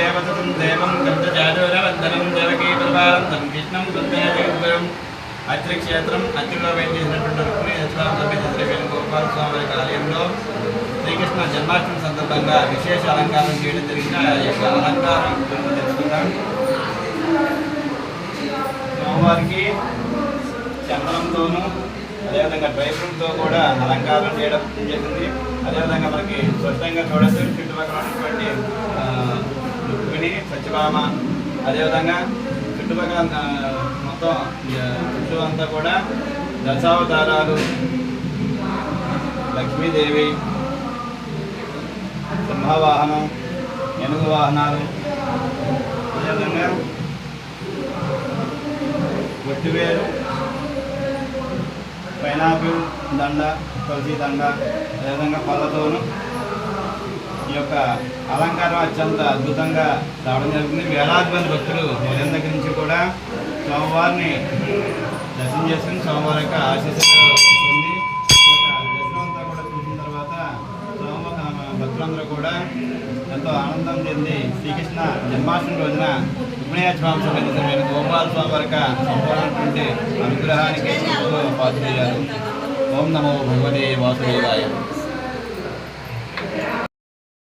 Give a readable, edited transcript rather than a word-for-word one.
దేవతం దేవం గంధజాడూరవందనం దేవకీ పరిపాలంతం కృష్ణం దుర్గం అత్రిక్షేత్రం అత్రిలో వేయించేసినటువంటి రుక్మిణి శ్రీ వేణుగోపాల స్వామి వారి ఆలయంలో శ్రీకృష్ణ జన్మాష్టమి సందర్భంగా విశేష అలంకారం చేయడం జరిగిన ఆ యొక్క అలంకారం గురించి తెలుసుకుందాం. స్వామివారికి చందనంతోనూ అదేవిధంగా డ్రై ఫ్రూట్తో కూడా అలంకారం చేయడం చేసింది. అదేవిధంగా మనకి స్పష్టంగా చూడొచ్చు చుట్టుపక్కల ఉన్నటువంటి రుక్మిణి సత్యభామ, అదేవిధంగా చుట్టుపక్కల మొత్తం చుట్టూ అంతా కూడా దశావతారాలు, లక్ష్మీదేవి, సింహవాహనం, ఏనుగు వాహనాలు, అదేవిధంగా ఒట్టివేలు, పైనాపిల్ దండ, తులసి దండ, అదేవిధంగా పళ్ళతోనూ ఈ యొక్క అలంకారం అత్యంత అద్భుతంగా రావడం జరుగుతుంది. వేలాది మంది భక్తులు ఉదయం దగ్గర నుంచి కూడా స్వామివారిని దర్శనం చేసుకుని స్వామివారి యొక్క ఆశీస్సులు పొంది దర్శనం అంతా కూడా చూసిన తర్వాత భక్తులందరూ కూడా ఎంతో ఆనందం చెంది శ్రీకృష్ణ జన్మాష్టమి రోజున రుక్మిణీ స్వామి సమేత వేణుగోపాల స్వామి వారి సంపూర్ణమైనటువంటి అనుగ్రహానికి పాత్రయ్యారు. ఓం నమో భగవతే వాసుదేవాయ.